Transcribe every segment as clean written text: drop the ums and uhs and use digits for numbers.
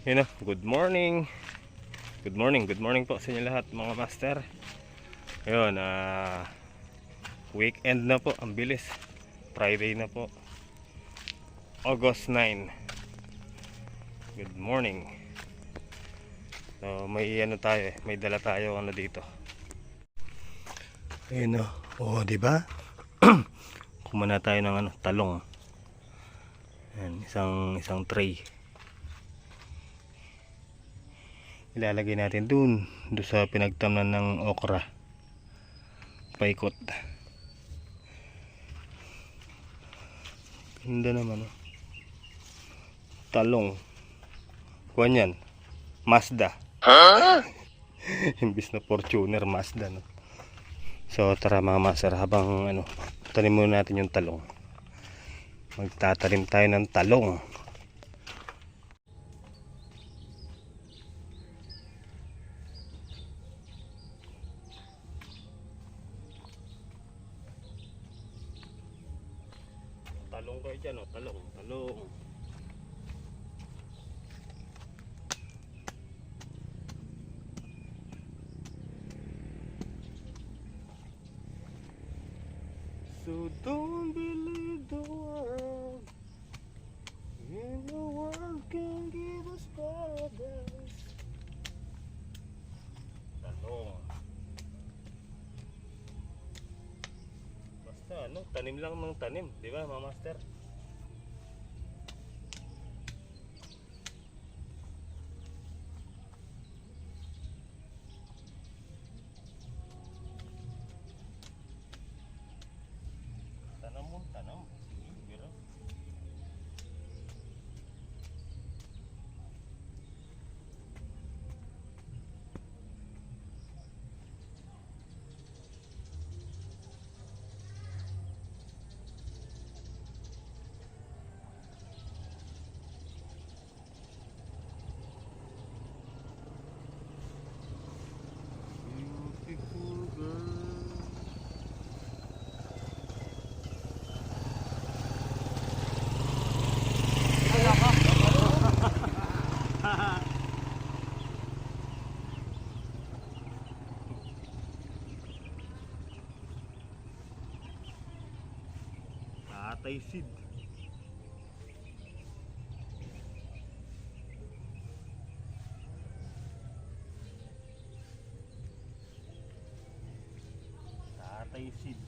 Yun o, good morning. Good morning po sa inyo lahat mga master. Ayun, weekend na po, ang bilis. Friday na po, August 9. Good morning. So, may ano tayo may dala tayo dito. Ayun o, di ba? Kumana tayo ng talong. Ayan, isang tray. Ilalagay natin doon sa pinagtamnan ng okra. Paikot. Ganda naman talong. Kuwan yan, Mazda. Imbis na Fortuner, Mazda no. So tara mga master, habang tanim muna natin yung talong. Magtatanim tayo ng talong. Talong kayo dyan talong. So don't believe the world, and the world can give us paradise. Talong. Basta tanim lang ng tanim, di ba mga master? Tanam. Sige, biro. Beautiful girl. Tatay Sid. Tatay Sid.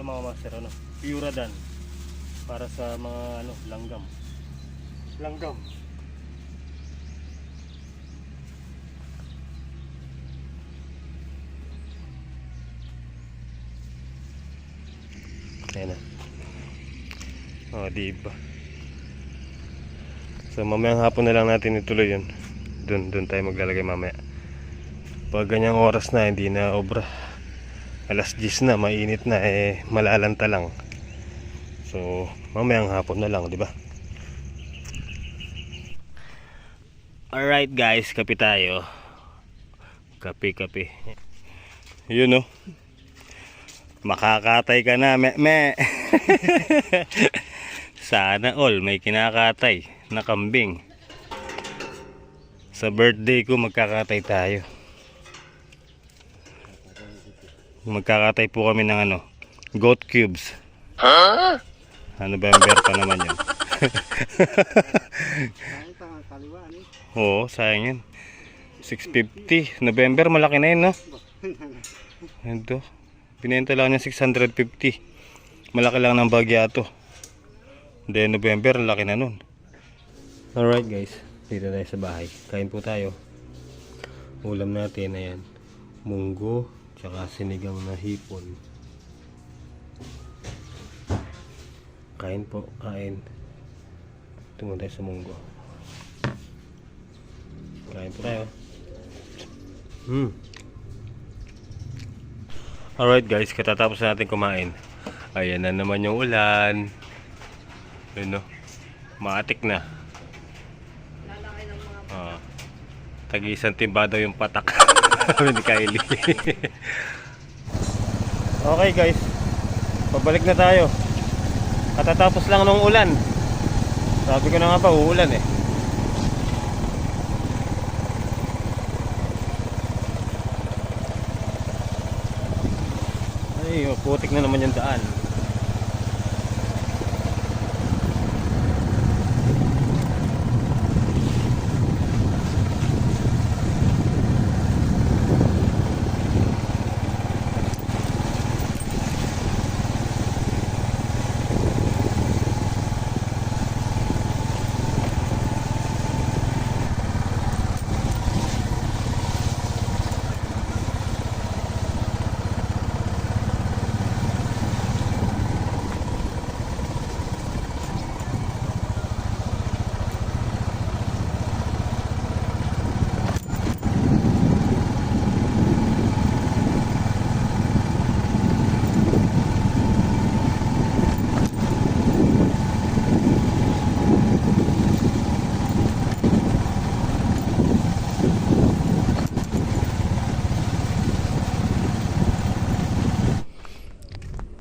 Ito mga master, ano, Puradan para sa mga ano, langgam. Langgam. Ayan na. Oh, diba? So mamayang hapon na lang natin ituloy yun. Doon tayo maglalagay mamaya. Pag ganyang oras na, hindi na obra. Alas 10 na, mainit na, malalanta lang. So mamayang hapon na lang, di ba? Alright guys, kape tayo. Kape. Yun, oh. Makakatay ka na, me. Sana all may kinakatay na kambing. Sa birthday ko magkakatay tayo. Magkakatay po kami ng ano, goat cubes. Huh? November pa naman yun. Oo, sayang yun. 650. November, malaki na yun, no? Ito. Binenta lang niya 650. Malaki lang ng bagyato. Then November, laki na nun. Alright guys, dito tayo sa bahay. Kain po tayo. Ulam natin, ayan, munggo, tsaka sinigang na hipon. Kain po, kain. Tungo tayo sa munggo. Kain po tayo. Alright guys, katatapos natin kumain. Ayan na naman yung ulan. Ayun, no? Maatik na. Tag-isang timba daw yung patak. Ni Kylie. Okay guys, pabalik na tayo. Katatapos lang ng ulan. Sabi ko na nga ba, uulan eh. Ay, putik na naman yung daan.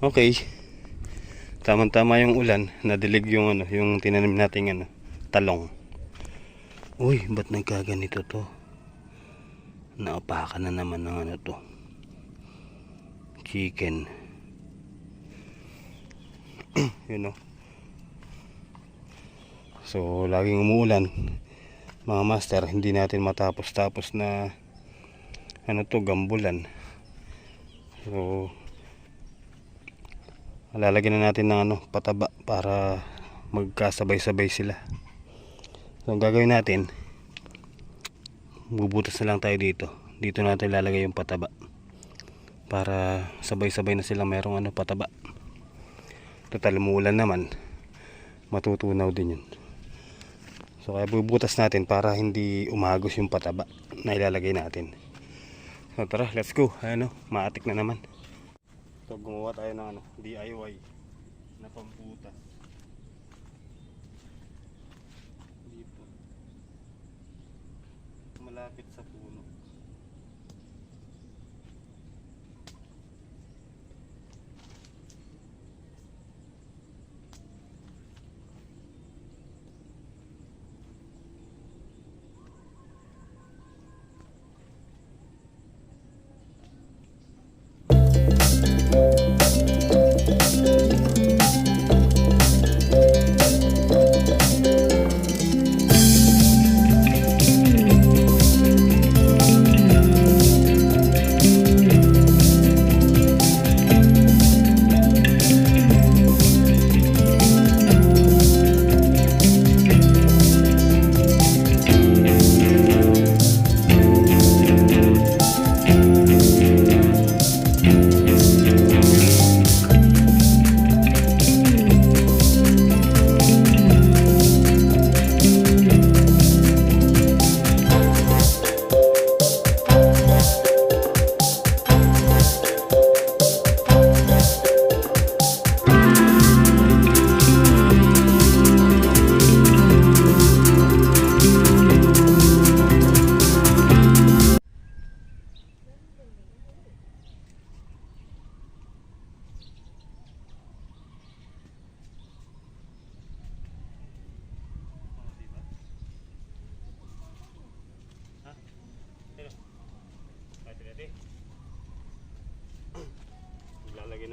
Okay. Tama-tama yung ulan, nadilig yung ano, yung tinanim nating ano, talong. Uy, ba't nagkaganito to? Naapakan na naman ng ano to. Chicken. You know. So, laging umuulan. Mga master, hindi natin matapos-tapos na ano to, gambulan. So, lalagyan na natin ng ano, pataba para magkasabay-sabay sila. So ang gagawin natin, bubutas na lang tayo dito. Dito natin lalagay yung pataba para sabay-sabay na sila mayroong ano, pataba. Total umuulan naman, matutunaw din yun. So kaya bubutas natin para hindi umagos yung pataba na ilalagay natin. So tara, let's go. Ano, maatik na naman. So gumawa tayo ng ano, DIY na pambutas. Dito. Malapit sa puno.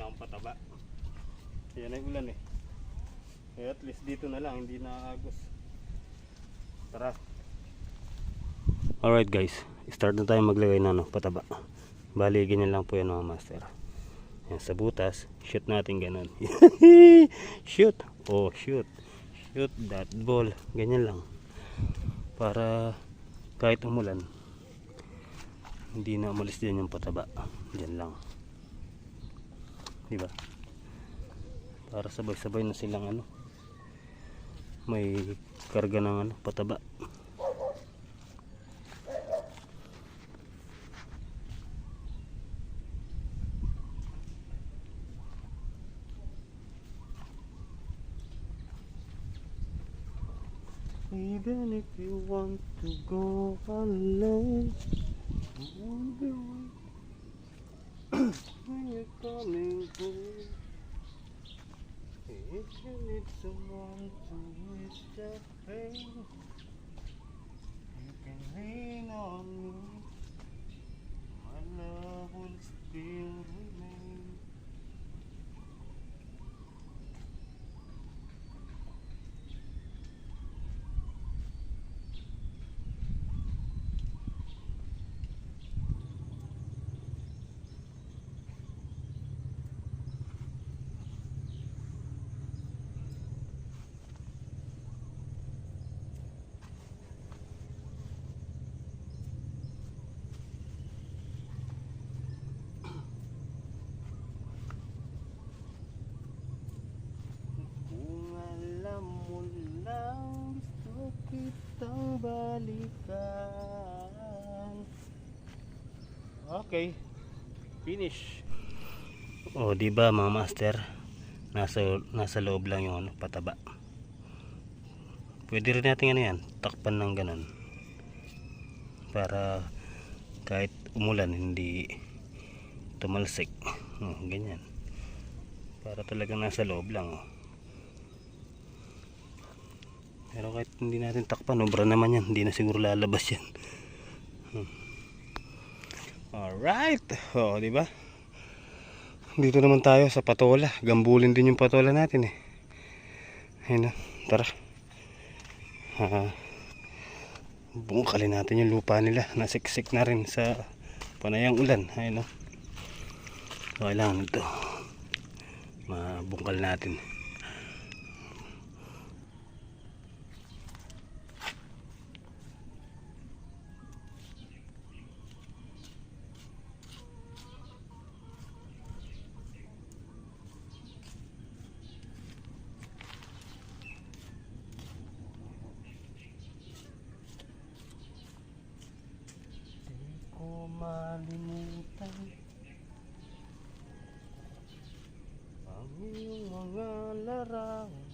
akong pataba. Yan ay ulan eh. Kaya at least dito na lang, hindi na agos. Tara. Alright guys, start na tayo maglagay ng pataba. Bali, ganyan lang po yan mga master. Yan, sa butas, shoot natin ganun. Shoot! Oh, shoot! Shoot that ball. Ganyan lang. Para kahit umulan, hindi na umalis din yung pataba. Diyan lang. Diba? Para sabay-sabay na silang may karga ng pataba. Even if you want to go alone, I won't be when you're coming home. If you need someone to ease your pain, you can lean on me. My love will still remain. Kitang balikan. Okay, finish. Oh, di ba mga master, nasa loob lang yung pataba. Pwede rin natin yan, takpan ng ganun para kahit umulan hindi tumalsik. Ganyan, para talagang nasa loob lang. Pero kahit hindi natin takpan, obra naman yan, hindi na siguro lalabas yan. Alright, di ba? Dito naman tayo sa patola. Gambulin din yung patola natin eh. Ayun na, tara. Bungkalin natin yung lupa nila. Nasiksik na rin sa panayang ulan. Ayun na. Kailangan ito mabungkal natin. Malimutan ang iyong mga larawan,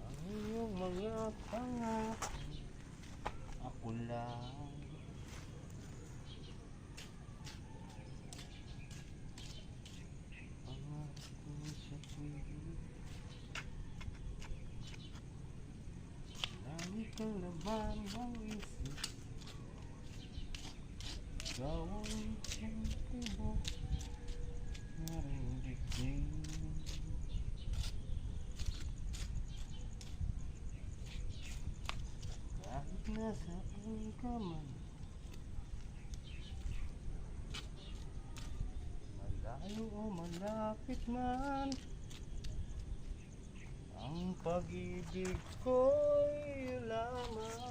ang iyong mga pangako. Ako lang pangako sa tuwing lagi kang laman ng isip. Ikaw ang tibok na rindigin. Kahit nasaan ka man, malayo o malapit man, ang pag-ibig ko'y lamang.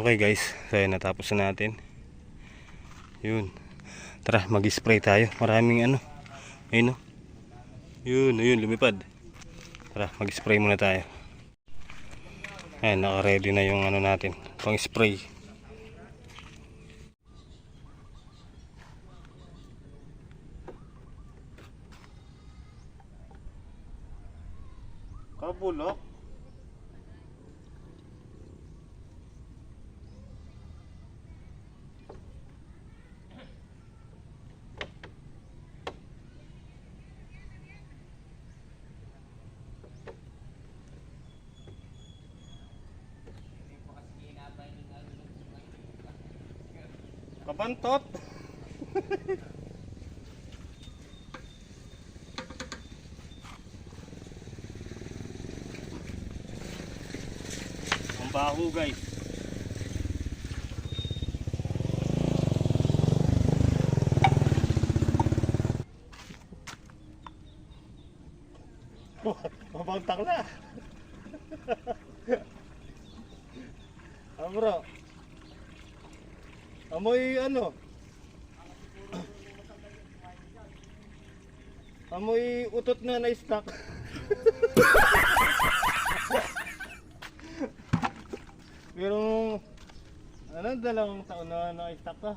Okay guys, so yun, natapos na natin. Yun. Tara, mag-spray tayo. Maraming ano. Ayun, no? Yun, lumipad. Tara, mag-spray muna tayo. Ayan, naka-ready na yung ano natin, pang spray. Kabulok. Kabantot. Ang baho guys. Mabangtak na. Bro. Amoy ano? Amoy utot na na-stuck. Pero ano, 2 taon na na-stuck ka.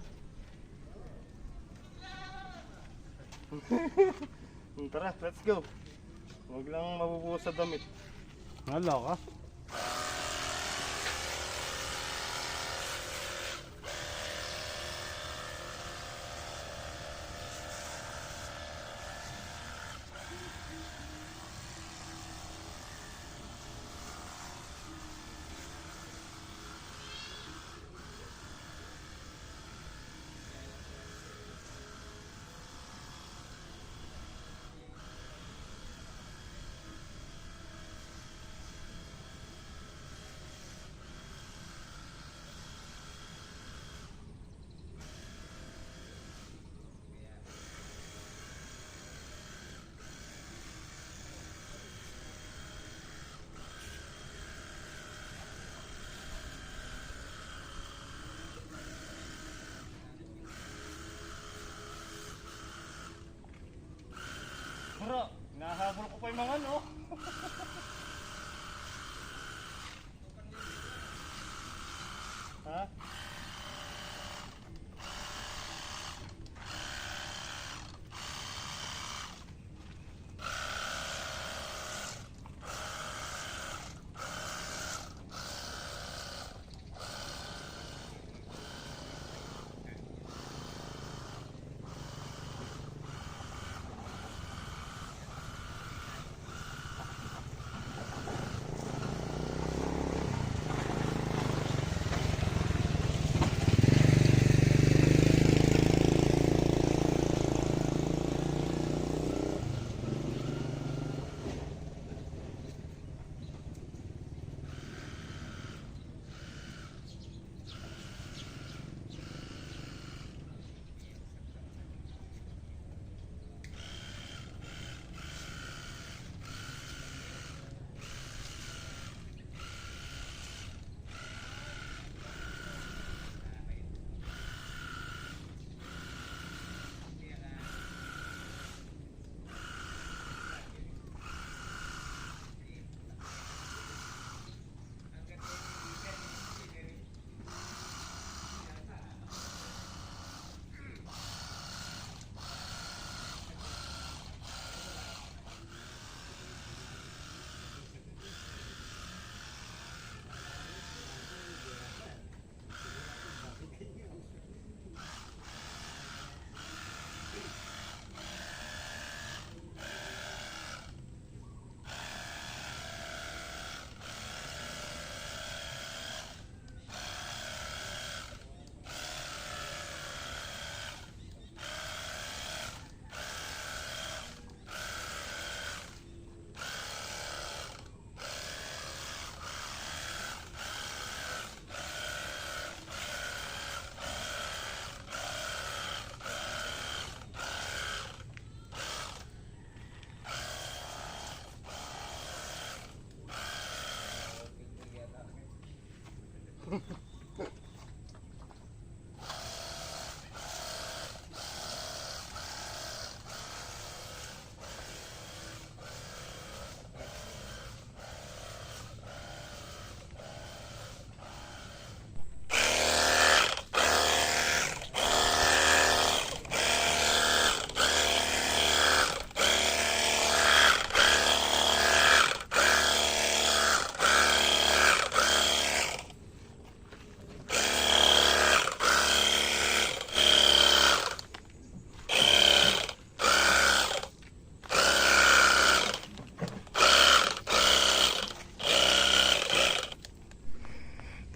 Tara, let's go. Huwag lang mabubuhos sa damit. Hala ka. Bro, nahabol ko pa yung mga ano. Ha?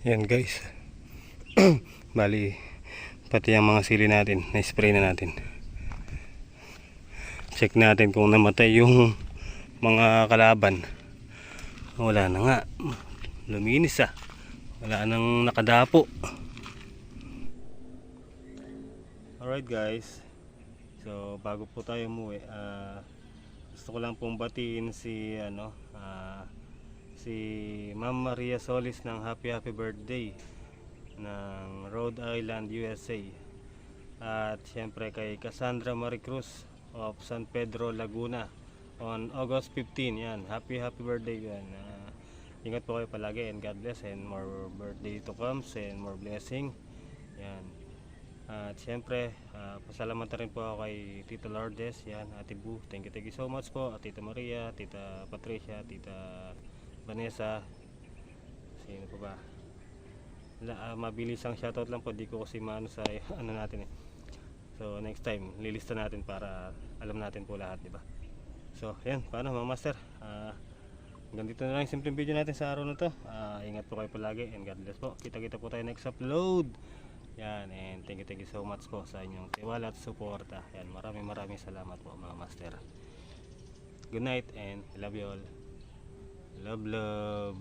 Yan guys. Bali, pati ang mga sili natin, na-spray na natin. Check natin kung namatay yung mga kalaban. Wala na nga. Luminis ah. Wala nang nakadapo. Alright guys. So bago po tayo umuwi, gusto ko lang pong batiin si si Ma'am Maria Solis ng happy birthday ng Rhode Island, USA. At syempre kay Cassandra Maricruz of San Pedro, Laguna on August 15. Yan, happy birthday yan. Ingat po kayo palagi and God bless and more birthday to come and more blessing. Yan. At syempre, pasalamat na rin po ako kay Tita Lourdes, yan, Ate Bu. Thank you so much po. At Tita Maria, Tita Patricia, Tita Vanessa. Sino po ba? Mabilis ang shoutout lang po, di ko kasi maano sa ano natin eh. So next time, lilista natin para alam natin po lahat, di ba? So, yan, paano mga master? Hanggang dito na lang yung simpleng video natin sa araw na to. Ingat po kayo palagi and God bless po. Kita-kita po tayo next upload. Yan, and thank you so much po sa inyong tiwala at suporta. Yan, maraming salamat po mga master. Good night and I love you all. Love.